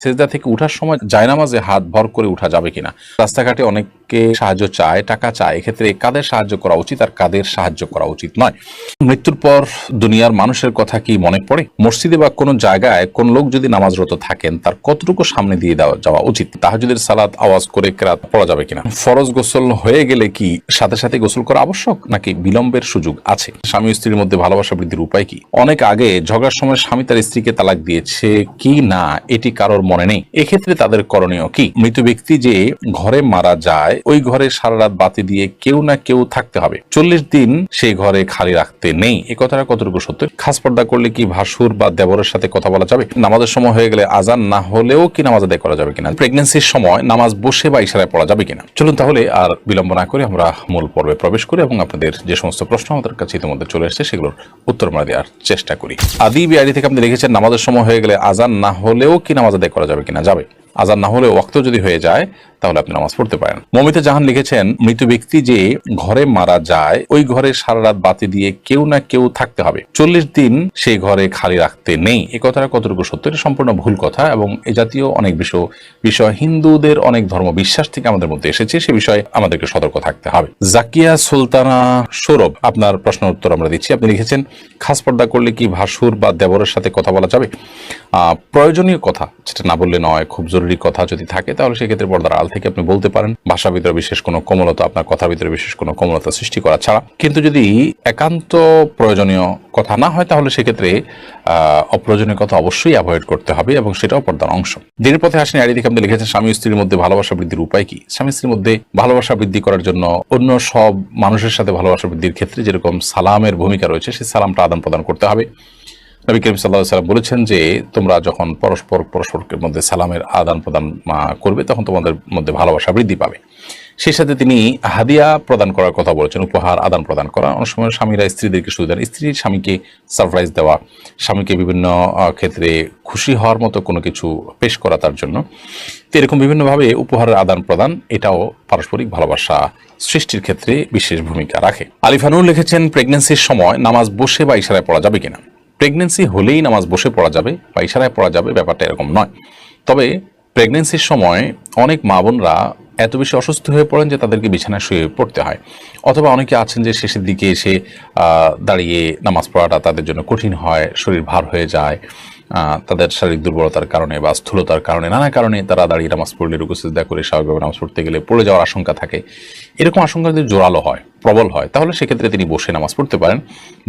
সেজদা থেকে উঠার সময় জায়নামাজে হাত ভর করে উঠা যাবে কিনা। রাস্তাঘাটে অনেকে সাহায্য চায়, টাকা চায়, এক্ষেত্রে কাদের সাহায্য করা উচিত আর কাদের সাহায্য করা উচিত নয়। মৃত্যুর পর দুনিয়ার মানুষের কথা কি মনে পড়ে? মসজিদে বা কোনো জায়গায় কোন লোক যদি নামাজরত থাকেন তার কতটুকু সামনে দিয়ে যাওয়া উচিত? তাহাজ্জুদের সালাত আওয়াজ করে কেরাত পড়া যাবে কিনা। ফরজ গোসল হয়ে গেলে কি সাথে সাথে গোসল করা আবশ্যক নাকি বিলম্বের সুযোগ আছে? স্বামী স্ত্রীর মধ্যে ভালোবাসা বৃদ্ধির উপায় কি? অনেক আগে ঝগড়ার সময় স্বামী তার স্ত্রীকে তালাক দিয়েছে কি না এটি কারোর মনে নেই, এক্ষেত্রে তাদের করণীয় কি? মৃত ব্যক্তি যে ঘরে মারা যায় ওই ঘরে সারা রাত বাতি দিয়ে কেউ না কেউ থাকতে হবে, 40 দিন সেই ঘরে খালি রাখতে নেই, এ কথাটা কতটুকু সত্য? খাস পর্দা করলে কি ভাসুর বা দেবরের সাথে কথা বলা যাবে? নামাজের সময় হয়ে গেলে আজান না হলেও কি নামাজ আদায় করা যাবে কিনা? প্রেগন্যান্সির সময় নামাজ বসে বা ইশারায় পড়া যাবে কিনা? চলুন তাহলে আর বিলম্ব না করে আমরা মূল পর্বে প্রবেশ করি এবং আপনাদের যে সমস্ত প্রশ্ন আমাদের কাছে ইতিমধ্যে চলে এসেছে সেগুলোর উত্তর আমরা দেওয়ার চেষ্টা করি। আদি বিআরি থেকে আপনি লিখেছেন নামাজের সময় হয়ে গেলে আজান না হলেও কি নামাজ আদায় করা যাবে কিনা? যাবে। আজান না হলে ওয়াক্ত যদি হয়ে যায় তাহলে আপনি নামাজ পড়তে পারেন। মমিতা জাহান লিখেছেন মৃত ব্যক্তি যে ঘরে মারা যায় ওই ঘরে সারা রাত বাতি দিয়ে কেউ না কেউ থাকতে হবে, 40 দিন সেই ঘরে খালি রাখতে নেই, এ কথাটা কতটুকু সত্য? এটা সম্পূর্ণ ভুল কথা এবং এ জাতীয় অনেক বিষয় হিন্দুদের অনেক ধর্ম বিশ্বাস থেকে আমাদের মধ্যে এসেছে, সে বিষয়ে আমাদেরকে সতর্ক থাকতে হবে। জাকিয়া সুলতানা সৌরভ আপনার প্রশ্ন উত্তর আমরা দিচ্ছি। আপনি লিখেছেন খাস পর্দা করলে কি ভাসুর বা দেবরের সাথে কথা বলা যাবে? প্রয়োজনীয় কথা যেটা না বললে নয়, খুব জরুরি কথা যদি থাকে তাহলে সেক্ষেত্রে পর্দার আড়াল থেকে আপনি বলতে পারেন, ভাষার ভিতরে বিশেষ কোনো কোমলতা, আপনার কথার ভিতরে বিশেষ কোনো কোমলতা সৃষ্টি করা ছাড়া। কিন্তু যদি একান্ত প্রয়োজনীয় কথা না হয় তাহলে সেক্ষেত্রে অপ্রয়োজনীয় কথা অবশ্যই অ্যাভয়েড করতে হবে এবং সেটাও পর্দার অংশ। দিনের পথে আসেন আইডি থেকে আপনি লিখেছেন স্বামী স্ত্রীর মধ্যে ভালোবাসা বৃদ্ধির উপায় কি? স্বামী স্ত্রীর মধ্যে ভালোবাসা বৃদ্ধি করার জন্য অন্য সব মানুষের সাথে ভালোবাসা বৃদ্ধির ক্ষেত্রে যেরকম সালামের ভূমিকা রয়েছে সেই সালামটা আদান প্রদান করতে হবে। নবী করিম সাল্লাল্লাহু আলাইহি ওয়াসাল্লাম বলেছেন যে তোমরা যখন পরস্পরের মধ্যে সালামের আদান প্রদান করবে তখন তোমাদের মধ্যে ভালোবাসা বৃদ্ধি পাবে। সেই সাথে তিনি হাদিয়া প্রদান করার কথা বলেছেন, উপহার আদান প্রদান করা। অনেক সময় স্বামীরা স্ত্রীদেরকে সুযোগ দেন, স্ত্রী স্বামীকে সারপ্রাইজ দেওয়া, স্বামীকে বিভিন্ন ক্ষেত্রে খুশি হওয়ার মতো কোনো কিছু পেশ করা তার জন্য। তো এরকম বিভিন্নভাবে উপহারের আদান প্রদান এটাও পারস্পরিক ভালোবাসা সৃষ্টির ক্ষেত্রে বিশেষ ভূমিকা রাখে। আলিফানুর লিখেছেন প্রেগন্যান্সির সময় নামাজ বসে বা ইশারায় পড়া যাবে কিনা? প্রেগন্যান্সি হলেই নামাজ বসে পড়া যাবে বা ইশারায় পড়া যাবে ব্যাপারটা এরকম নয়। তবে প্রেগন্যান্সির সময় অনেক মা বোনরা এত বেশি অসুস্থ হয়ে পড়েন যে তাদেরকে বিছানায় শুয়ে পড়তে হয়, অথবা অনেকে আছেন যে শেষের দিকে এসে দাঁড়িয়ে নামাজ পড়াটা তাদের জন্য কঠিন হয়, শরীর ভার হয়ে যায়, তাদের শারীরিক দুর্বলতার কারণে বা স্থূলতার কারণে নানা কারণে তারা দাঁড়িয়ে নামাজ পড়লে রুকু সিজদা করে স্বাভাবিকভাবে নামাজ পড়তে গেলে পড়ে যাওয়ার আশঙ্কা থাকে। এরকম আশঙ্কা যদি জোরালো হয়, প্রবল হয়, তাহলে সেক্ষেত্রে তিনি বসে নামাজ পড়তে পারেন।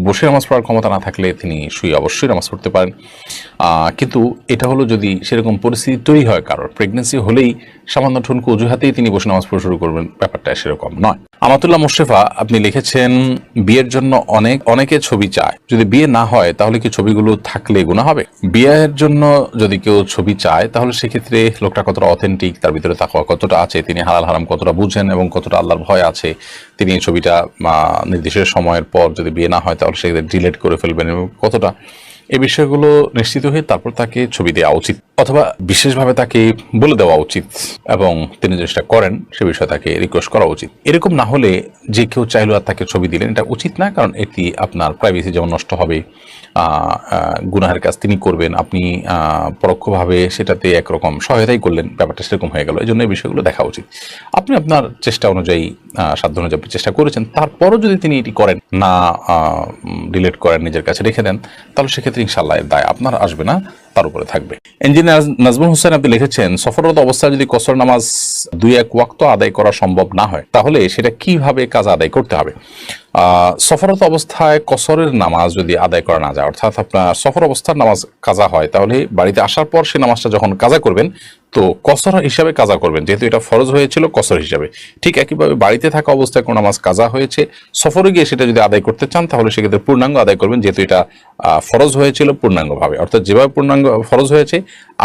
বসে নামাজ পড়ার ক্ষমতা না থাকলে তিনি শুয়ে অবশ্যই নামাজ পড়তে পারেন। কিন্তু এটা হলো যদি সেরকম পরিস্থিতি তৈরি হয়, কারোর প্রেগনেন্সি হলেই সামান্য ঠুনকো অজুহাতেই তিনি বসে নামাজ পড়া শুরু করবেন, ব্যাপারটা সেরকম নয়। আমাতুল্লাহ মুশরেফা আপনি লিখেছেন বিয়ের জন্য অনেকে ছবি চায়, যদি বিয়ে না হয় তাহলে কি ছবিগুলো থাকলে গুনাহ হবে? বিয়ের জন্য যদি কেউ ছবি চায় তাহলে সেক্ষেত্রে লোকটা কতটা অথেন্টিক, তার ভিতরে তাকওয়া কতটা আছে, তিনি হালাল হারাম কতটা বুঝেন এবং কতটা আল্লাহর ভয় আছে, তিনি এই ছবিটা নির্দিষ্ট সময়ের পর যদি বিয়ে না হয় তাহলে সেক্ষেত্রে ডিলিট করে ফেলবেন এবং কতটা, এই বিষয়গুলো নিশ্চিত হয়ে তারপর তাকে ছবি দেওয়া উচিত অথবা বিশেষভাবে তাকে বলে দেওয়া উচিত এবং তিনি যেটা করেন সে বিষয়ে তাকে রিকোয়েস্ট করা উচিত। এরকম না হলে যে কেউ চাইলেও আর তাকে ছবি দিলেন এটা উচিত না, কারণ এটি আপনার প্রাইভেসি যেমন নষ্ট হবে, গুনাহের কাজ তিনি করবেন, আপনি পরোক্ষভাবে সেটাতে একরকম সহায়তাই করলেন, ব্যাপারটা সেরকম হয়ে গেল। এই জন্য এই বিষয়গুলো দেখা উচিত। আপনি আপনার চেষ্টা অনুযায়ী সাধ্য অনুযায়ী চেষ্টা করেছেন, তারপরও যদি তিনি এটি করেন না, ডিলিট করেন, নিজের কাছে রেখে দেন, তাহলে সেক্ষেত্রে ইনশাআল্লাহ এর দায় আপনার আসবে না, তার উপরে থাকবে। ইঞ্জিনিয়ার নাজমুল হোসেন আপনি লিখেছেন সফররত অবস্থায় যদি কসর নামাজ 2-1 ওয়াক্ত আদায় করা সম্ভব না হয় তাহলে সেটা কিভাবে কাজা আদায় করতে হবে? সফররত অবস্থায় কসরের নামাজ যদি আদায় করা না যায়, অর্থাৎ আপনার সফর অবস্থার নামাজ কাজা হয়, তাহলে বাড়িতে আসার পর সে নামাজটা যখন কাজা করবেন তো কসর হিসাবে কাজা করবেন, যেহেতু এটা ফরজ হয়েছিল কসর হিসাবে। ঠিক একইভাবে বাড়িতে থাকা অবস্থায় কোনো নামাজ কাজা হয়েছে, সফরে গিয়ে সেটা যদি আদায় করতে চান তাহলে সেক্ষেত্রে পূর্ণাঙ্গ আদায় করবেন, যেহেতু এটা ফরজ হয়েছিল পূর্ণাঙ্গভাবে, অর্থাৎ যেভাবে পূর্ণাঙ্গ ফরজ হয়েছে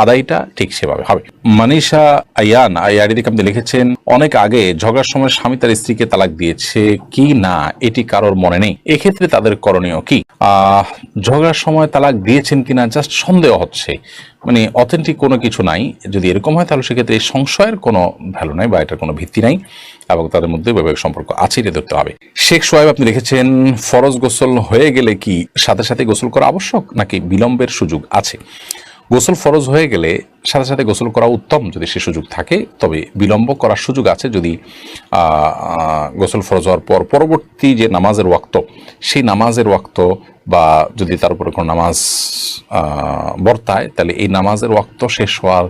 আদায়টা ঠিক সেভাবে হবে। মানিশা আয়ান আইআইডিতে আপনি লিখেছেন অনেক আগে ঝগড়ার সময় স্বামী তার স্ত্রীকে তালাক দিয়েছে কি না এটি কারোর মনে নেই, এক্ষেত্রে তাদের করণীয় কি? ঝগড়ার সময় তালাক দিয়েছেন কিনা জাস্ট সন্দেহ হচ্ছে, মানে অথেন্টিক কোনো কিছু নাই। যদি এরকম হয় তাহলে সেক্ষেত্রে এই সংশয়ের কোনো ভ্যালু নাই বা এটার কোনো ভিত্তি নাই এবং তাদের মধ্যে বৈবাহিক সম্পর্ক আছে এটা ধরতে হবে। শেখ সোহেব আপনি লিখেছেন ফরজ গোসল হয়ে গেলে কি সাথে সাথে গোসল করা আবশ্যক নাকি বিলম্বের সুযোগ আছে? গোসল ফরজ হয়ে গেলে সাথে সাথে গোসল করা উত্তম যদি সে সুযোগ থাকে, তবে বিলম্ব করার সুযোগ আছে যদি গোসল ফরজ হওয়ার পর পরবর্তী যে নামাজের ওয়াক্ত, সেই নামাজের ওয়াক্ত বা যদি তার উপরে কোনো নামাজ বর্তায়, তাহলে এই নামাজের ওয়াক্ত শেষ হওয়ার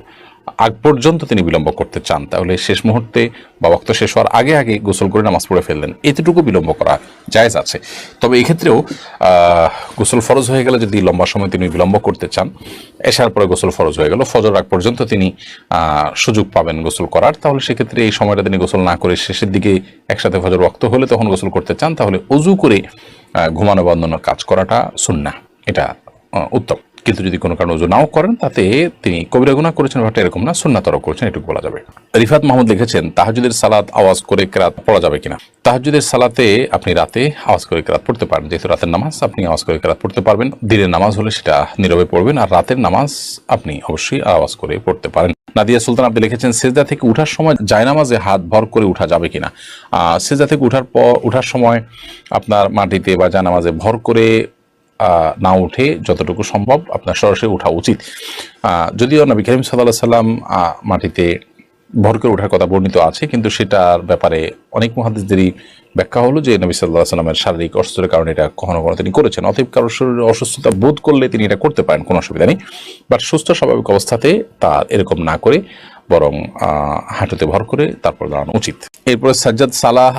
আগ পর্যন্ত তিনি বিলম্ব করতে চান, তাহলে শেষ মুহূর্তে বা ওয়াক্ত শেষ হওয়ার আগে আগে গোসল করে নামাজ পড়ে ফেললেন, এতটুকু বিলম্ব করা জায়েজ আছে। তবে এক্ষেত্রেও গোসল ফরজ হয়ে গেলে যদি লম্বা সময় তিনি বিলম্ব করতে চান, এশার পরে গোসল ফরজ হয়ে গেল, ফজর আগ পর্যন্ত তিনি সুযোগ পাবেন গোসল করার, তাহলে সেক্ষেত্রে এই সময়টা তিনি গোসল না করে শেষের দিকে একসাথে ফজর ওয়াক্ত হলে তখন গোসল করতে চান, তাহলে অজু করে ঘুমানো বা অন্যান্য কাজ করাটা সুন্নাহ, এটা উত্তম। কিন্তু যদি কোনো কারণে ওযু নাও করেন, তাতে তিনি কবিরা গুনাহ করেছেন ব্যাপারটা এরকম না, সুন্নাতও করেছেন, এটুকু বলা যাবে। রিফাত মাহমুদ লিখেছেন, তাহাজ্জুদের সালাত আওয়াজ করে কেরাত পড়া যাবে কিনা? তাহাজ্জুদের সালাতে আপনি রাতে আওয়াজ করে কেরাত পড়তে পারেন, যেহেতু রাতের নামাজ আপনি আওয়াজ করে কেরাত পড়তে পারবেন। দিনের নামাজ হলে সেটা নীরবে পড়বেন, আর রাতের নামাজ আপনি অবশ্যই আওয়াজ করে পড়তে পারেন। নাদিয়া সুলতান আপনি লিখেছেন, সেজদা থেকে উঠার সময় জায়নামাজে হাত ভর করে উঠা যাবে কিনা? সেজদা থেকে উঠার সময় আপনার মাটিতে বা জায়নামাজে ভর করে না উঠে যতটুকু সম্ভব আপনার সরাসরি ওঠা উচিত। যদিও নবী করিম সাল্লাল্লাহু আলাইহি সাল্লাম মাটিতে ভর করে ওঠার কথা বর্ণিত আছে, কিন্তু সেটার ব্যাপারে অনেক মুহাদ্দিসদেরই ব্যাখ্যা হলো যে নবী সাল্লাল্লাহু আলাইহি সাল্লামের শারীরিক অসুস্থতার কারণে এটা কখনো কখনো তিনি করেছেন, অতএব কারোর শরীরে অসুস্থতা বোধ করলে তিনি এটা করতে পারেন, কোনো অসুবিধা নেই। বাট সুস্থ স্বাভাবিক অবস্থাতে তার এরকম না করে বরং হাঁটুতে ভর করে তারপর দাঁড়ানো উচিত। এরপরে সাজ্জাদ সালেহ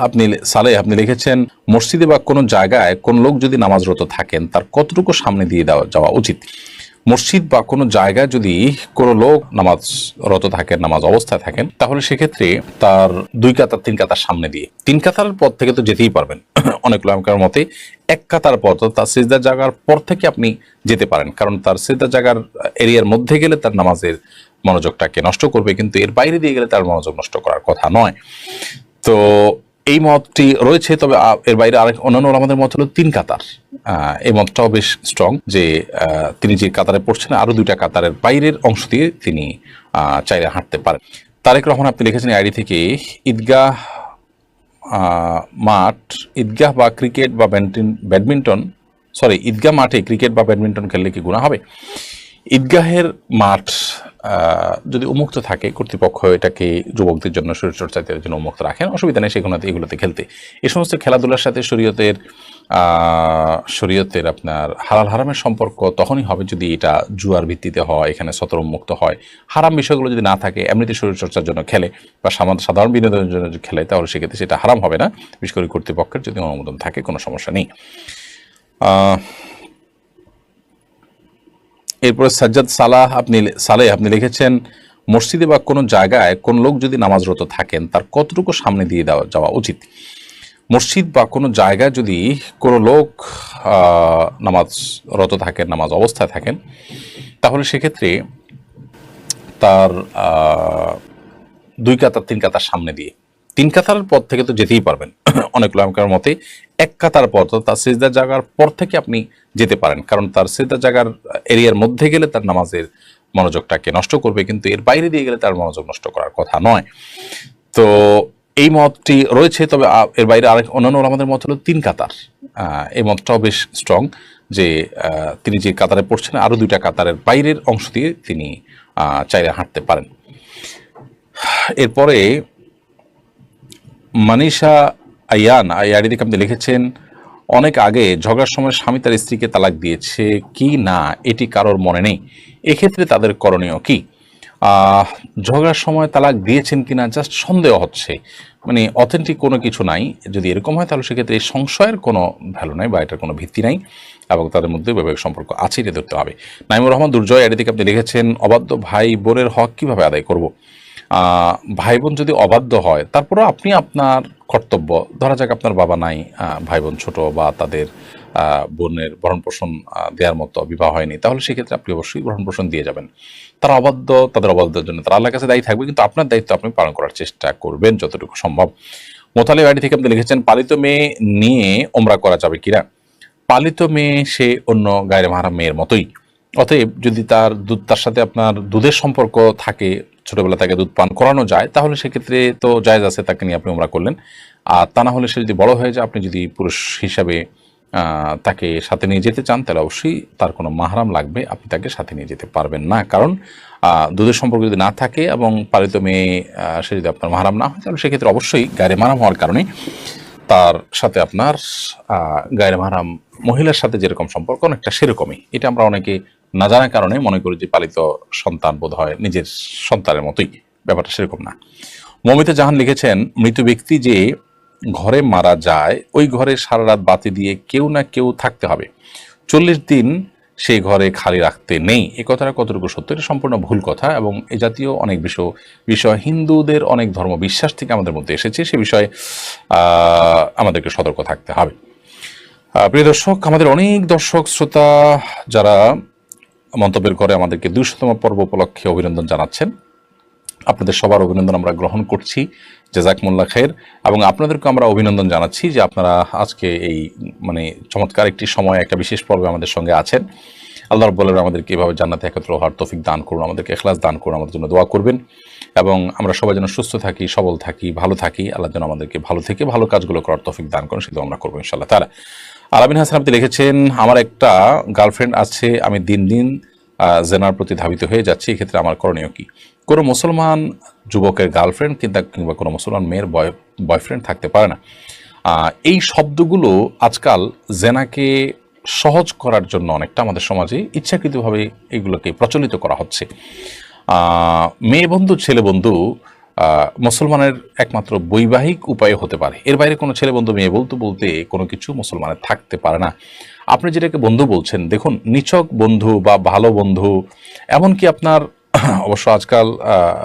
আপনি লিখেছেন, মসজিদে বা কোনো জায়গায় কোন লোক যদি নামাজরত থাকেন তার কতটুকু সামনে দিয়ে যাওয়া উচিত? মসজিদ বা কোনো জায়গায় যদি কোনো লোক নামাজরত থাকেন, নামাজ অবস্থায় থাকেন, তাহলে সেক্ষেত্রে তার 2 কাতার 3 কাতার সামনে দিয়ে, 3 কাতারের পর থেকে তো যেতেই পারবেন। অনেক উলামার মতে 1 কাতার পর, তার সিজদার জায়গার পর থেকে আপনি যেতে পারেন, কারণ তার সিজদার জায়গার এরিয়ার মধ্যে গেলে তার নামাজের মনোযোগটাকে নষ্ট করবে, কিন্তু এর বাইরে দিয়ে গেলে তার মনোযোগ নষ্ট করার কথা নয়। তো এই মতটি রয়েছে, তবে এর বাইরে আরেক অন্যান্য ওলামাদের মত হলো 3 কাতার। এই মতটাও বেশ স্ট্রং যে তিনি যে কাতারে পড়ছেন আরো 2টা কাতারের বাইরের অংশ দিয়ে তিনি চাইলে হাঁটতে পারেন। তারেক রহমান আপনি লিখেছেন আইডি থেকে, ঈদগাহ বা ক্রিকেট বা ঈদগাহ মাঠে ক্রিকেট বা ব্যাডমিন্টন খেললে কি গুনাহ হবে? ঈদগাহের মাঠ যদি উন্মুক্ত থাকে, কর্তৃপক্ষ এটাকে যুবকদের জন্য শরীরচর্চার জন্য উন্মুক্ত রাখেন, অসুবিধা নেই এগুলোতে খেলতে। এই সমস্ত খেলাধুলার সাথে শরীয়তের আপনার হালাল হারামের সম্পর্ক তখনই হবে যদি এটা জুয়ার ভিত্তিতে হয়, এখানে সতর উন্মুক্ত হয়। হারাম বিষয়গুলো যদি না থাকে, এমনিতে শরীরচর্চার জন্য খেলে বা সাধারণ বিনোদনের জন্য খেলে, তাহলে সেক্ষেত্রে সেটা হারাম হবে না, বিশেষ করে কর্তৃপক্ষের যদি অনুমোদন থাকে, কোনো সমস্যা নেই। এরপরে সাজ্জাদ সালেহ আপনি লিখেছেন, মসজিদে বা কোনো জায়গায় কোন লোক যদি নামাজরত থাকেন তার কতটুকু সামনে দিয়ে যাওয়া উচিত? মসজিদ বা কোনো জায়গায় যদি কোনো লোক নামাজরত থাকেন, নামাজ অবস্থায় থাকেন, তাহলে সেক্ষেত্রে তার 2 কাতার 3 কাতার সামনে দিয়ে, 3 কাতারের পর থেকে তো যেতেই পারবেন। অনেক উলামার মতে 1 কাতার পর, তার সিজদার জায়গার পর থেকে আপনি যেতে পারেন, কারণ তার সিজদার জায়গার এরিয়ার মধ্যে গেলে তার নামাজের মনোযোগটাকে নষ্ট করবে, কিন্তু এর বাইরে দিয়ে গেলে তার মনোযোগ নষ্ট করার কথা নয়। তো এই মতটি রয়েছে, তবে এর বাইরে আরেক অন্যান্য ওলামাদের মত হলো 3 কাতার। এই মতটাও বেশ স্ট্রং যে তিনি যে কাতারে পড়ছেন আরো 2টা কাতারের বাইরের অংশ দিয়ে তিনি চাইলে হাঁটতে পারেন। এরপরে মানিষা আইয়ান দিকে আপনি লিখেছেন, অনেক আগে ঝগড়ার সময় স্বামী তার স্ত্রীকে তালাক দিয়েছে কি না এটি কারোর মনে নেই, এক্ষেত্রে তাদের করণীয় কি? ঝগড়ার সময় তালাক দিয়েছেন কিনা জাস্ট সন্দেহ হচ্ছে, মানে অথেন্টিক কোনো কিছু নাই। যদি এরকম হয় তাহলে সেক্ষেত্রে এই সংশয়ের কোনো ভ্যালু নাই বা এটার কোনো ভিত্তি নাই, এবং তাদের মধ্যে বৈবাহিক সম্পর্ক আছে, এটা ধরতে হবে। নাইমুর রহমান দুর্জয় এদিকে আপনি লিখেছেন, অবাধ্য ভাই বোনের হক কিভাবে আদায় করব? ভাই বোন যদি অবাধ্য হয়, তারপরেও আপনি আপনার কর্তব্য, ধরা যাক আপনার বাবা নাই, ভাই বোন ছোট, বা তাদের বোনের ভরণ পোষণ দেওয়ার মতো বিবাহ হয়নি, তাহলে সেক্ষেত্রে আপনি অবশ্যই ভরণ পোষণ দিয়ে যাবেন। তারা অবাধ্য, তাদের অবাধ্যের জন্য তারা আল্লাহর কাছে দায়ী থাকবে, কিন্তু আপনার দায়িত্ব আপনি পালন করার চেষ্টা করবেন যতটুকু সম্ভব। মোতালেব আইডি থেকে আপনি লিখেছেন, পালিত মেয়ে নিয়ে ওমরা করা যাবে কিনা? পালিত মেয়ে সে অন্য গায়রে মাহরাম মেয়ের মতোই, অতএব যদি তার সাথে আপনার দুধের সম্পর্ক থাকে, ছোটবেলা তাকে দুধ পান করানো যায়, তাহলে সেক্ষেত্রে তো জায়েজ আছে, তাকে নিয়ে আপনি ওমরা করলেন। আর তা না হলে সে যদি বড় হয়ে যায়, আপনি যদি পুরুষ হিসাবে তাকে সাথে নিয়ে যেতে চান, তাহলে অবশ্যই তার কোনো মাহরাম লাগবে, আপনি তাকে সাথে নিয়ে যেতে পারবেন না। কারণ দুধের সম্পর্ক যদি না থাকে এবং পালিত মেয়ে সে যদি আপনার মাহরাম না হয়, তাহলে সেক্ষেত্রে অবশ্যই গায়রে মাহরাম হওয়ার কারণে তার সাথে আপনার গায়রে মাহরাম মহিলার সাথে যেরকম সম্পর্ক অনেকটা সেরকমই। এটা আমরা অনেকে না জানার কারণে মনে করি যে পালিত সন্তান বোধ হয় নিজের সন্তানের মতোই, ব্যাপারটা সেরকম না। মমিতা জাহান লিখেছেন, মৃত ব্যক্তি যে ঘরে মারা যায় ওই ঘরে সারা রাত বাতি দিয়ে কেউ না কেউ থাকতে হবে, 40 দিন সেই ঘরে খালি রাখতে নেই। এই কথাটা কতটুকু সত্য? এটা সম্পূর্ণ ভুল কথা, এবং এ জাতীয় অনেক বিষয় হিন্দুদের অনেক ধর্ম বিশ্বাস থেকে আমাদের মধ্যে এসেছে, সে বিষয়ে আমাদেরকে সতর্ক থাকতে হবে। প্রিয় দর্শক, আমাদের অনেক দর্শক শ্রোতা যারা মন্তব্যের ঘরে আমাদেরকে 200তম পর্ব উপলক্ষে অভিনন্দন জানাচ্ছেন, আপনাদের সবার অভিনন্দন আমরা গ্রহণ করছি, জাযাকুমুল্লাহ খায়ের। এবং আপনাদেরকে আমরা অভিনন্দন জানাচ্ছি যে আপনারা আজকে এই চমৎকার একটি সময়, একটা বিশেষ পর্বে আমাদের সঙ্গে আছেন। আল্লাহ রাব্বুল আলামিন আমাদেরকে এভাবে জান্নাতে একত্র হওয়ার তৌফিক দান করুন, আমাদেরকে ইখলাস দান করুন, আমাদের জন্য দোয়া করবেন, এবং আমরা সবাই যেন সুস্থ থাকি, সবল থাকি, ভালো থাকি। আল্লাহ যেন আমাদেরকে ভালো থেকে ভালো কাজগুলো করার তৌফিক দান করুন, সেটা আমরা করবো ইনশাআল্লাহ তাআলা। আলামিন হাসান আপনি লিখেছেন, আমার একটা গার্লফ্রেন্ড আছে, আমি দিন দিন জেনার প্রতি ধাবিত হয়ে যাচ্ছি, এক্ষেত্রে আমার করণীয় কি? কোনো মুসলমান যুবকের গার্লফ্রেন্ড কিংবা কোনো মুসলমান মেয়ের বয়ফ্রেন্ড থাকতে পারে না। এই শব্দগুলো আজকাল জেনাকে সহজ করার জন্য অনেকটা আমাদের সমাজে ইচ্ছাকৃতভাবে এগুলোকে প্রচলিত করা হচ্ছে। মেয়ে বন্ধু ছেলে বন্ধু মুসলমানের একমাত্র বৈবাহিক উপায় হতে পারে, এর বাইরে কোনো ছেলে বন্ধু মেয়ে বলতে কোনো কিছু মুসলমানের থাকতে পারে না। আপনি যেটাকে বন্ধু বলছেন, দেখুন, নিছক বন্ধু বা ভালো বন্ধু, এমনকি আপনার অবশ্য আজকাল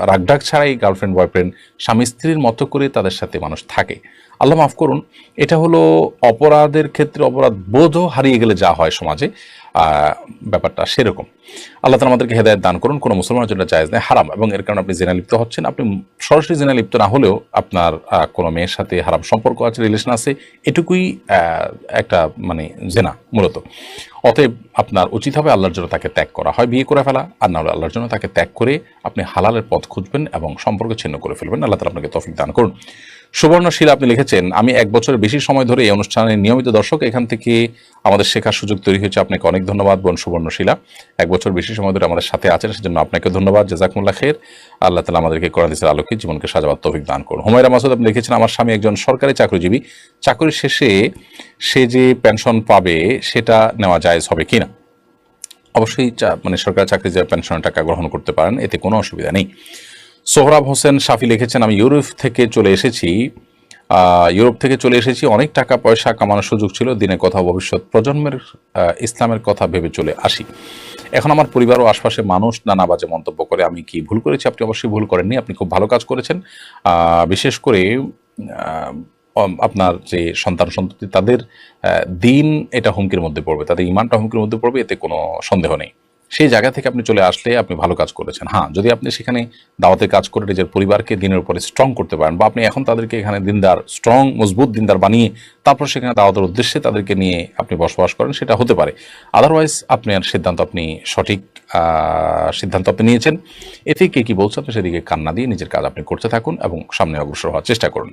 রাগঢাক ছাড়াই গার্লফ্রেন্ড বয়ফ্রেন্ড স্বামী স্ত্রীর মতো করে তাদের সাথে মানুষ থাকে। আল্লাহ মাফ করুন, এটা হলো অপরাধের ক্ষেত্রে অপরাধ বোধও হারিয়ে গেলে যা হয় সমাজে, ব্যাপারটা সেরকম। আল্লাহ তাআলা আমাদেরকে হেদায়েত দান করুন। কোনো মুসলমানের জন্য জায়েজ নয়, হারাম, এবং এর কারণে আপনি জিনা লিপ্ত হচ্ছেন। আপনি সরাসরি জিনা লিপ্ত না হলেও আপনার কোনো মেয়ের সাথে হারাম সম্পর্ক আছে, রিলেশন আছে, এটুকুই একটা জিনা মূলত। অতএব আপনার উচিত হবে আল্লাহর জন্য তাকে ত্যাগ করা, হয় বিয়ে করে ফেলা, আর না হলে আল্লাহর জন্য তাকে ত্যাগ করে আপনি হালালের পথ খুঁজবেন এবং সম্পর্ক ছিন্ন করে ফেলবেন। আল্লাহ তাআলা আপনাকে তৌফিক দান করুন। সুবর্ণশীল আপনি লিখেছেন, আমি 1 বছরের বেশি সময় ধরে এই অনুষ্ঠানের নিয়মিত দর্শক, এখান থেকে আমাদের শেখার সুযোগ তৈরি হয়েছে। আপনাকে অনেক ধন্যবাদ বোন সুবর্ণশীলা, 1 বছর বেশি সময় ধরে আমাদের সাথে আছেন, সেজন্য আপনাকে ধন্যবাদ, জাযাকুমুল্লাহ খায়ের। আল্লাহ তাআলা আমাদেরকে কোরআন হাদিসের আলোকে জীবনকে সাজাবার তৌফিক দান করুন। হুমায়রা মাসুদ আপনি লিখেছেন, আমার স্বামী একজন সরকারি চাকরিজীবী, চাকরি শেষে সে যে পেনশন পাবে সেটা নেওয়া জায়েজ হবে কিনা? অবশ্যই সরকারি চাকরি যে পেনশনের টাকা গ্রহণ করতে পারেন, এতে কোনো অসুবিধা নেই। সোহরাব হোসেন শাফি লিখেছেন, আমি ইউরোপ থেকে চলে এসেছি, অনেক টাকা পয়সা কামানোর সুযোগ ছিল, দিনের কথা ভবিষ্যৎ প্রজন্মের ইসলামের কথা ভেবে চলে আসি। এখন আমার পরিবার ও আশপাশে মানুষ নানা বাজে মন্তব্য করে, আমি কি ভুল করেছি? আপনি অবশ্যই ভুল করেননি, আপনি খুব ভালো কাজ করেছেন। বিশেষ করে আপনার যে সন্তান সন্ততি, তাদের দিন এটা হুমকির মধ্যে পড়বে, তাদের ইমানটা হুমকির মধ্যে পড়বে, এতে কোনো সন্দেহ নেই। সেই জায়গা থেকে আপনি চলে আসলে আপনি ভালো কাজ করেছেন। হ্যাঁ, যদি আপনি সেখানে দাওয়াতের কাজ করে নিজের পরিবারকে দিনের উপরে স্ট্রং করতে পারেন, বা আপনি এখন তাদেরকে এখানে দিনদার, স্ট্রং মজবুত দিনদার বানিয়ে তারপর সেখানে দাওয়াতের উদ্দেশ্যে তাদেরকে নিয়ে আপনি বসবাস করেন, সেটা হতে পারে। আদারওয়াইজ আপনার সিদ্ধান্ত, আপনি সঠিক সিদ্ধান্ত আপনি নিয়েছেন। এতে কে কি বলছে আপনি সেদিকে কান্না দিয়ে নিজের কাজ আপনি করতে থাকুন এবং সামনে অগ্রসর হওয়ার চেষ্টা করুন।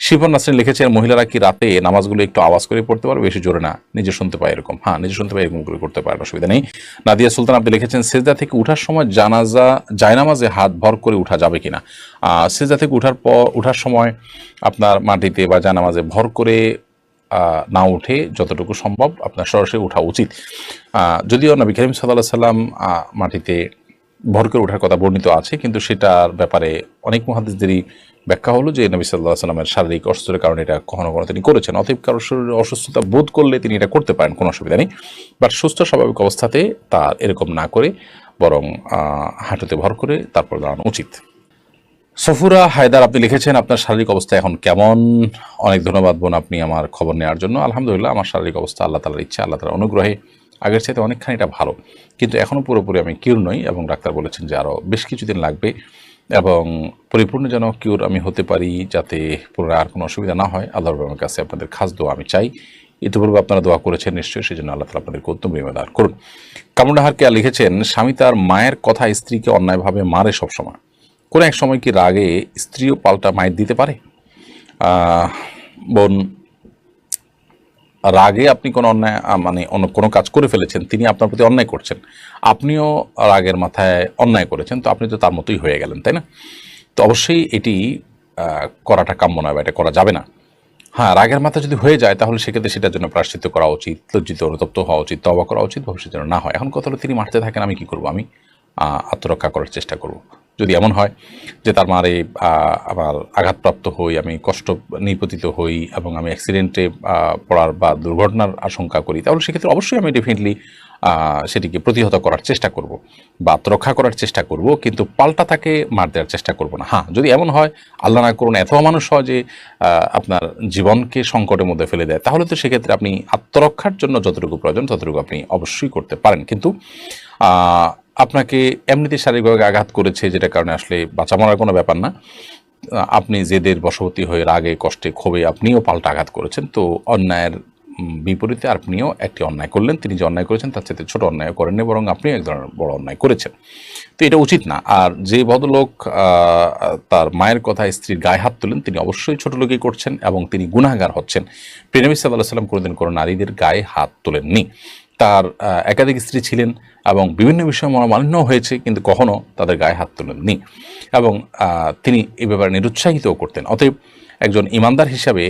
শিবন নাসরিন লিখেছেন, মহিলারা কি রাতে নামাজগুলো একটু আওয়াজ করে পড়তে পারবে, বেশি জোরে না, নিজে শুনতে পায় এরকম? হ্যাঁ, নিজে শুনতে পায় এরকম করে করতে পারেন, অসুবিধা নেই। নাদিয়া সুলতান আপনি লিখেছেন, সেজদা থেকে উঠার সময় জায়নামাজে হাত ভর করে উঠা যাবে কিনা? সেজদা থেকে উঠার সময় আপনার মাটিতে বা জায়নামাজে ভর করে না উঠে যতটুকু সম্ভব আপনার সরাসরি ওঠা উচিত। যদিও নবী করিম সাল্লাল্লাহু আলাইহি সাল্লাম মাটিতে ভর করে ওঠার কথা বর্ণিত আছে, কিন্তু সেটার ব্যাপারে অনেক মুহাদ্দিসদেরই ব্যাখ্যা হলো যে নবী সাল্লাল্লাহু আলাইহি সাল্লামের শারীরিক অসুস্থতার কারণে এটা কখনো কখনো তিনি করেছেন। অতএব কারোর শরীরে অসুস্থতা বোধ করলে তিনি এটা করতে পারেন, কোনো অসুবিধা নেই। বাট সুস্থ স্বাভাবিক অবস্থাতে তার এরকম না করে বরং হাঁটুতে ভর করে তারপর দাঁড়ানো উচিত। সফুরা হায়দার আপনি লিখেছেন, আপনার শারীরিক অবস্থা এখন কেমন? অনেক ধন্যবাদ বোন আপনি আমার খবর নেওয়ার জন্য। আলহামদুলিল্লাহ, আমার শারীরিক অবস্থা আল্লাহ তাআলার ইচ্ছা, আল্লাহ তাআলার অনুগ্রহে আগের চাইতে অনেকখানি এটা ভালো, কিন্তু এখনও পুরোপুরি আমি কিউর নই, এবং ডাক্তার বলেছেন যে আরও বেশ কিছুদিন লাগবে, এবং পরিপূর্ণ যেন কিউর আমি হতে পারি, যাতে পুনরায় আর কোনো অসুবিধা না হয়। আল্লাহর রহমের কাছে আপনাদের খাস দোয়া আমি চাই। ইতিপূর্বে আপনারা দোয়া করেছেন নিশ্চয়ই, সেই জন্য আল্লাহ তাআলা আপনাদেরকে উত্তম বিনিময় দান করুন। কামরুন্নাহার কেয়া লিখেছেন, স্বামী তার মায়ের কথা স্ত্রীকে অন্যায়ভাবে মারে সবসময়, কোনো এক সময় কি রাগে স্ত্রীও পাল্টা মাইর দিতে পারে? বোন, রাগে আপনি কোনো অন্যায় মানে অন্য কোনো কাজ করে ফেলেছেন, তিনি আপনার প্রতি অন্যায় করছেন, আপনিও রাগের মাথায় অন্যায় করেছেন, তো আপনি তো তার মতোই হয়ে গেলেন, তাই না? তো অবশ্যই এটি করাটা কাম্য নয় বা এটা করা যাবে না। হ্যাঁ, রাগের মাথা যদি হয়ে যায় তাহলে সেক্ষেত্রে সেটার জন্য প্রায়শ্চিত্ত করা উচিত, লজ্জিত অনুতপ্ত হওয়া উচিত, তওবা করা উচিত, ভবিষ্যতে যেন না হয়। এখন কথা হলো তিনি মারতে থাকেন, আমি কি করব? আমি আত্মরক্ষা করার চেষ্টা করব। যদি এমন হয় যে তার মারে আমার আঘাতপ্রাপ্ত হই, আমি কষ্ট নিপতিত হই এবং আমি অ্যাক্সিডেন্টে পড়ার বা দুর্ঘটনার আশঙ্কা করি, তাহলে সেক্ষেত্রে অবশ্যই আমি ডেফিনেটলি সেটিকে প্রতিহত করার চেষ্টা করব বা আত্মরক্ষা করার চেষ্টা করব, কিন্তু পাল্টা তাকে মার দেওয়ার চেষ্টা করব না। হ্যাঁ, যদি এমন হয়, আল্লাহ না করুন এত মানুষ হয় যে আপনার জীবনকে সংকটের মধ্যে ফেলে দেয়, তাহলে তো সেক্ষেত্রে আপনি আত্মরক্ষার জন্য যতটুকু প্রয়োজন ততটুকু আপনি অবশ্যই করতে পারেন। কিন্তু আপনাকে এমনিতে শারীরিকভাবে আঘাত করেছে, যেটা কারণে আসলে বাঁচা মরার কোনো ব্যাপার না, আপনি জেদের বশবর্তী হয়ে রাগে কষ্টে ক্ষোভে আপনিও পাল্টা আঘাত করেছেন, তো অন্যায়ের বিপরীতে আপনিও একটি অন্যায় করলেন। তিনি যে অন্যায় করেছেন তার চেয়ে ছোট অন্যায় করেননি, বরং আপনিও এক ধরনের বড় অন্যায় করেছেন। তো এটা উচিত না। আর যে ভদ্রলোক তার মায়ের কথায় স্ত্রীর গায়ে হাত তোলেন, তিনি অবশ্যই ছোট লোকই করছেন এবং তিনি গুনাহগার হচ্ছেন। প্রিয় নবী সাল্লাল্লাহু আলাইহি ওয়াসাল্লাম কোনোদিন কোনো নারীদের গায়ে হাত তোলেননি। তার একাধিক স্ত্রী ছিলেন এবং বিভিন্ন বিষয়ে মনোমালিন্য হয়েছে, কিন্তু কখনো তাদের গায়ে হাত তোলেননি এবং তিনি এই ব্যাপারে নিরুৎসাহিতও করতেন। অতএব একজন ইমানদার হিসাবে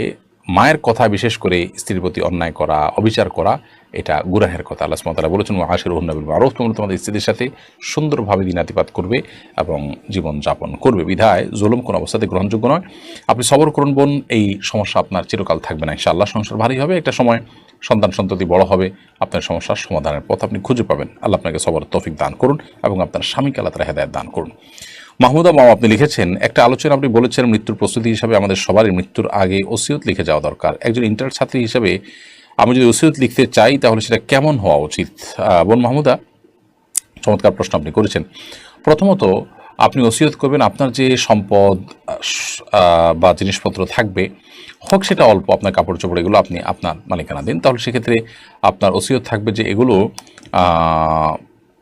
মায়ের কথা, বিশেষ করে স্ত্রীর প্রতি অন্যায় করা, অবিচার করা, এটা গুনাহের কথা। আল্লাহ সুবহানাহু ওয়া তাআলা বলেছেন, ওয়াশিরুহুন্না বিল মারুফ, তোমরা তোমাদের স্ত্রীদের সাথে সুন্দরভাবে দিনাতিপাত করবে এবং জীবন যাপন করবে। বিধায় জুলুম কোনো অবস্থাতে গ্রহণযোগ্য নয়। আপনি সবর করুন বোন, এই সমস্যা আপনার চিরকাল থাকবে না ইনশাআল্লাহ। সংসার ভারী হবে, একটা সময় সন্তান সন্ততি বড় হবে, আপনার সমস্যার সমাধানের পথ আপনি খুঁজে পাবেন। আল্লাহ আপনাকে সবর তৌফিক দান করুন এবং আপনার স্বামীকে আল্লাহ তাআলা হেদায়েত দান করুন। মাহমুদা মাও আপনি লিখেছেন, একটা আলোচনা আপনি বলেছেন মৃত্যুর প্রস্তুতি হিসাবে আমাদের সবারই মৃত্যুর আগে ওসিয়ত লিখে যাওয়া দরকার। একজন ইন্টার ছাত্রী হিসাবে আমি যদি ওসিয়ত লিখতে চাই তাহলে সেটা কেমন হওয়া উচিত? বোন মাহমুদা, চমৎকার প্রশ্ন আপনি করেছেন। প্রথমত, আপনি ওসিয়ত করবেন আপনার যে সম্পদ বা জিনিসপত্র থাকবে, হোক সেটা অল্প, আপনার কাপড় চোপড়, এগুলো আপনি আপনার মালিকানা দিন। তাহলে সেক্ষেত্রে আপনার ওসিয়ত থাকবে যে এগুলো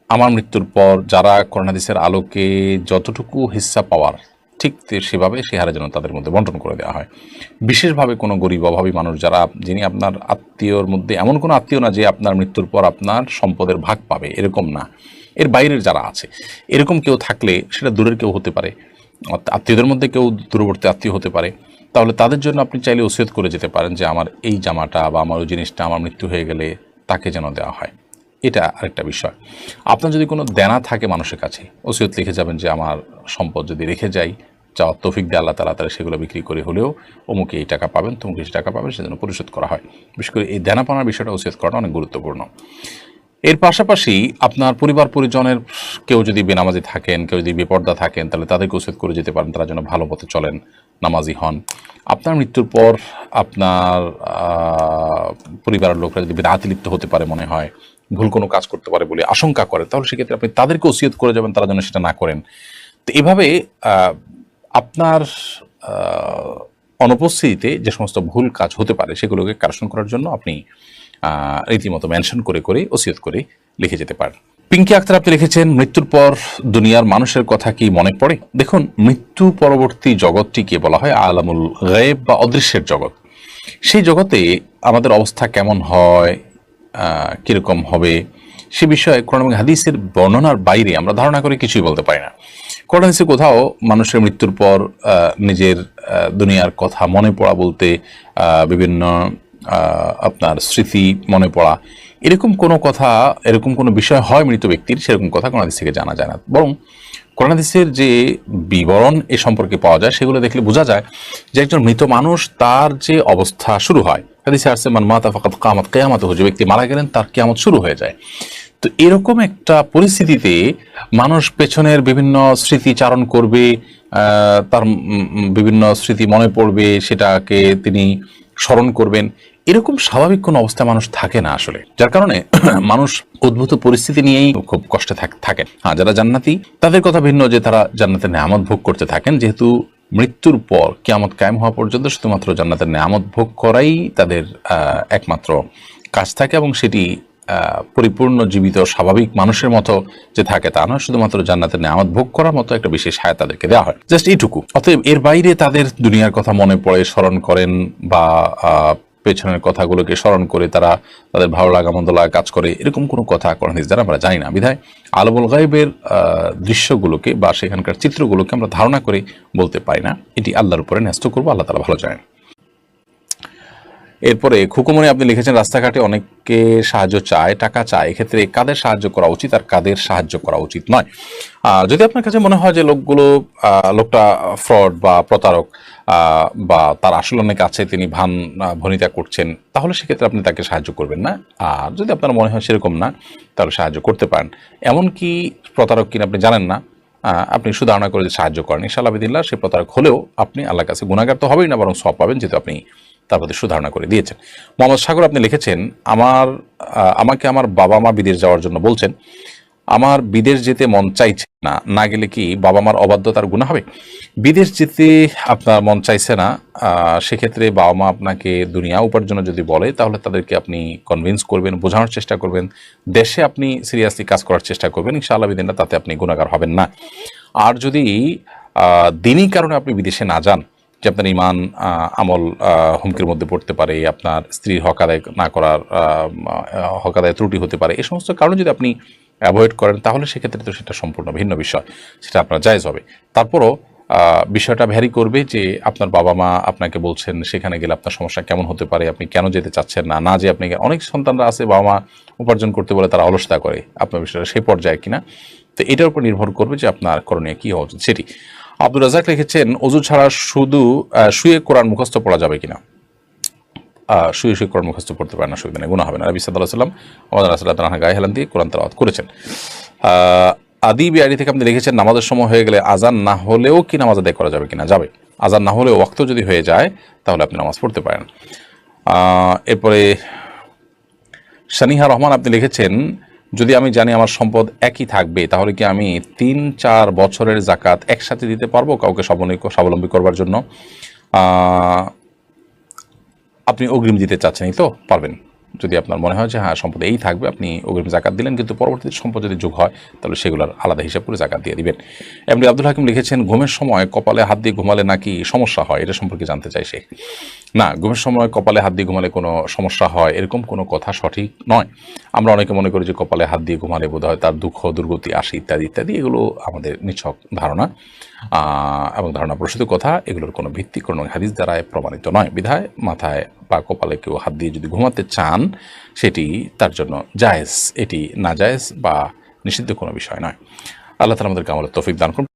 আমার মৃত্যুর পর যারা কোরআন হাদিসের আলোকে যতটুকু হিস্সা পাওয়ার, ঠিক সেভাবে সে হারে যেন তাদের মধ্যে বন্টন করে দেওয়া হয়। বিশেষভাবে কোনো গরিব অভাবী মানুষ যারা, যিনি আপনার আত্মীয়র মধ্যে এমন কোনো আত্মীয় না যে আপনার মৃত্যুর পর আপনার সম্পদের ভাগ পাবে, এরকম না, এর বাইরের যারা আছে, এরকম কেউ থাকলে, সেটা দূরের কেউ হতে পারে, আত্মীয়দের মধ্যে কেউ দূরবর্তী আত্মীয় হতে পারে, তাহলে তাদের জন্য আপনি চাইলে ওসিয়ত করে যেতে পারেন যে আমার এই জামাটা বা আমার ওই জিনিসটা আমার মৃত্যু হয়ে গেলে তাকে যেন দেওয়া হয়। এটা আরেকটা বিষয়। আপনার যদি কোনো দেনা থাকে মানুষের কাছে, ওসিয়ত লিখে যাবেন যে আমার সম্পদ যদি রেখে যাই, চাওয়ার তৌফিক দিয়ে আল্লাহ তাআলা সেগুলো বিক্রি করে হলেও অমুকে এই টাকা পাবেন, তমুকে এই টাকা পাবেন, সেজন্য পরিশোধ করা হয়। বিশেষ করে এই দেনা পাওনার বিষয়টা ওসিয়ত করাটা অনেক গুরুত্বপূর্ণ। এর পাশাপাশি আপনার পরিবার পরিজনের কেউ যদি বেনামাজি থাকেন, কেউ যদি বেপর্দা থাকেন, তাহলে তাদেরকে ওসিয়ত করে যেতে পারেন তারা যেন ভালো পথে চলেন, নামাজি হন। আপনার মৃত্যুর পর আপনার পরিবারের লোকরা যদি বিদআতে লিপ্ত হতে পারে মনে হয়, ভুল কোনো কাজ করতে পারে বলে আশঙ্কা করেন, তাহলে সেক্ষেত্রে আপনি তাদেরকে ওসিয়ত করে যাবেন তারা যেন সেটা না করেন। তো এভাবে আপনার অনুপস্থিতিতে যে সমস্ত ভুল কাজ হতে পারে সেগুলোকে কারেকশন করার জন্য আপনি রীতিমতো মেনশন করে করে ওসিয়ত করে লিখে যেতে পারেন। পিঙ্কি আক্তার আপনি লিখেছেন, মৃত্যুর পর দুনিয়ার মানুষের কথা কি মনে পড়ে? দেখুন, মৃত্যু পরবর্তী জগৎটিকে বলা হয় আলামুল গায়েব বা অদৃশ্যের জগৎ। সেই জগতে আমাদের অবস্থা কেমন হয়, কিরকম হবে, সে বিষয়ে কোরআন এবং হাদিসের বর্ণনার বাইরে আমরা ধারণা করে কিছুই বলতে পারি না। কোরআন হাদিসে কোথাও মানুষের মৃত্যুর পর নিজের দুনিয়ার কথা মনে পড়া বলতে বিভিন্ন আপনার স্মৃতি মনে পড়া, এরকম কোনো কথা, এরকম কোনো বিষয় হয় মৃত ব্যক্তির, সেরকম কথা কোরআন হাদিস থেকে জানা যায় না। বরং কোরআন হাদিসের যে বিবরণ এ সম্পর্কে পাওয়া যায় সেগুলো দেখলে বোঝা যায় যে একজন মৃত মানুষ, তার যে অবস্থা শুরু হয়, হাদিসে আসছে মান মাতা ফাকাদ কিয়ামাত কিয়ামাতুহু, যে ব্যক্তি মারা গেলেন তার কিয়ামত শুরু হয়ে যায়। তো এরকম একটা পরিস্থিতিতে মানুষ পেছনের বিভিন্ন স্মৃতি চারণ করবে, তার বিভিন্ন স্মৃতি মনে পড়বে, সেটাকে তিনি স্মরণ করবেন। এরকম স্বাভাবিক কোনো অবস্থায় মানুষ থাকে না আসলে, যার কারণে মানুষ উদ্ভূত পরিস্থিতি নিয়েই খুব কষ্টে থাকেন। হ্যাঁ, যারা জান্নাতি তাদের কথা ভিন্ন, যে তারা জান্নাতের নেয়ামত ভোগ করতে থাকেন, যেহেতু মৃত্যুর পর কিয়ামত কায়েম হওয়া পর্যন্ত শুধুমাত্র জান্নাতের নেয়ামত ভোগ করাই তাদের একমাত্র কাজ থাকে, এবং সেটি পরিপূর্ণ জীবিত স্বাভাবিক মানুষের মতো যে থাকে তা নয়, শুধুমাত্র জান্নাতের নেয়ামত ভোগ করার মতো একটা বিশেষ হায়াত তাদেরকে দেওয়া হয়, জাস্ট এইটুকু। অতএব এর বাইরে তাদের দুনিয়ার কথা মনে পড়ে, স্মরণ করেন বা পেছনের কথাগুলোকে স্মরণ করে তারা তাদের ভালো লাগা মন্দ লাগা কাজ করে, এরকম কোনো কথা কোরআন হাদিস দ্বারা আমরা জানি না। বিধায় আলমুল গায়বের দৃশ্যগুলোকে বা সেখানকার চিত্রগুলোকে আমরা ধারণা করে বলতে পারি না, এটি আল্লাহর উপরে ন্যস্ত করবো, আল্লাহ তাআলা ভালো জানেন। এরপরে খুকুমনি আপনি লিখেছেন, রাস্তাঘাটে অনেকে সাহায্য চায়, টাকা চায়, এক্ষেত্রে কাদের সাহায্য করা উচিত আর কাদের সাহায্য করা উচিত নয়? যদি আপনার কাছে মনে হয় যে লোকটা ফ্রড বা প্রতারক বা তার আসলে অনেক আছে, তিনি ভনিতা করছেন, তাহলে সেক্ষেত্রে আপনি তাকে সাহায্য করবেন না। আর যদি আপনার মনে হয় সেরকম না, তাহলে সাহায্য করতে পারেন। এমনকি প্রতারক কিনা আপনি জানেন না, আপনি শুধু ধারণা করে সাহায্য করেন, ইনশাআল্লাহ বিদিল্লাহ সে প্রতারক হলেও আপনি আল্লাহর কাছে গুনাহগার তো হবেই না, বরং সওয়াব পাবেন, যেহেতু আপনি তার প্রতি সুধারণা করে দিয়েছেন। মোহাম্মদ সাগর আপনি লিখেছেন, আমাকে আমার বাবা মা বিদেশ যাওয়ার জন্য বলছেন, আমার বিদেশ যেতে মন চাইছে না, না গেলে কি বাবা মার অবাধ্যতার গুনাহ হবে? বিদেশ যেতে আপনার মন চাইছে না, সেক্ষেত্রে বাবা মা আপনাকে দুনিয়া উপার্জনের যদি বলে, তাহলে তাদেরকে আপনি কনভিন্স করবেন, বোঝানোর চেষ্টা করবেন, দেশে আপনি সিরিয়াসলি কাজ করার চেষ্টা করবেন, ইনশাআল্লাহ বিদিনা তাতে আপনি গুনাহগার হবেন না। আর যদি দিনই কারণে আপনি বিদেশে না যান, যে আপনার ইমান আমল হুমকির মধ্যে পড়তে পারে, আপনার স্ত্রীর হক আদায় না করার হক আদায় ত্রুটি হতে পারে, এই সমস্ত কারণে যদি আপনি অ্যাভয়েড করেন, তাহলে সেক্ষেত্রে তো সেটা সম্পূর্ণ ভিন্ন বিষয়, সেটা আপনার জায়েজ হবে। তারপরও বিষয়টা ভ্যারি করবে যে আপনার বাবা মা আপনাকে বলছেন, সেখানে গেলে আপনার সমস্যা কেমন হতে পারে, আপনি কেন যেতে চাচ্ছেন না, না যে আপনি, অনেক সন্তানরা আছে বাবা মা উপার্জন করতে বলে তারা অলসতা করে, আপনার বিষয়টা সেই পর্যায়ে কিনা, তো এটার উপর নির্ভর করবে যে আপনার করণীয় কী হওয়া উচিত সেটি। আব্দুর রাজাক লিখেছেন, অজু ছাড়া শুধু শুয়ে কোরআন মুখস্থ পড়া যাবে কিনা? শুয়ে শুয়ে কোরআন মুখস্থ পড়তে পারেন না, অসুবিধা নেই, গুনাহ হবে না। নবী সাল্লাল্লাহু আলাইহি ওয়াসাল্লাম আমাদের রাসূলুল্লাহ গায়ে হেলান দিয়ে কোরআন তেলাওয়াত করেছেন। আদি বিআরি থেকে আপনি লিখেছেন, নামাজের সময় হয়ে গেলে আজান না হলেও কি নামাজ আদায় করা যাবে কিনা? যাবে। আজান না হলেও ওয়াক্ত যদি হয়ে যায়, তাহলে আপনি নামাজ পড়তে পারেন। এরপরে সানিহা রহমান আপনি লিখেছেন, যদি আমি জানি আমার সম্পদ একই থাকবে, তাহলে কি আমি 3-4 বছরের জাকাত একসাথে দিতে পারবো কাউকে স্বাবলম্বী করবার জন্য? আপনি অগ্রিম দিতে চাচ্ছেন, তো পারবেন। যদি আপনার মনে হয় যে হ্যাঁ সম্পদ এই থাকবে, আপনি অগ্রিম জাকাত দিলেন, কিন্তু পরবর্তীতে সম্পদ যদি যোগ হয়, তাহলে সেগুলোর আলাদা হিসাব করে জাকাত দিয়ে দিবেন। এমনি আব্দুল হাকিম লিখেছেন, ঘুমের সময় কপালে হাত দিয়ে ঘুমালে নাকি সমস্যা হয়, এটা সম্পর্কে জানতে চাই সে। না, ঘুমের সময় কপালে হাত দিয়ে ঘুমালে কোনো সমস্যা হয় এরকম কোনো কথা সঠিক নয়। আমরা অনেকে মনে করি যে কপালে হাত দিয়ে ঘুমালে বোধ হয় তার দুঃখ দুর্গতি আসে, ইত্যাদি ইত্যাদি, এগুলো আমাদের নিছক ধারণা এবং ধারণা প্রসূত কথা, এগুলোর কোনো ভিত্তি কোনো হাদিস দ্বারায় প্রমাণিত নয়। বিধায় মাথায় বা কপালে কেউ হাত দিয়ে যদি ঘুমাতে চান, সেটি তার জন্য জায়েজ, এটি না জায়েজ বা নিষিদ্ধ কোনো বিষয় নয়। আল্লাহ তাআলা আমাদেরকে আমলের তৌফিক দান করুন।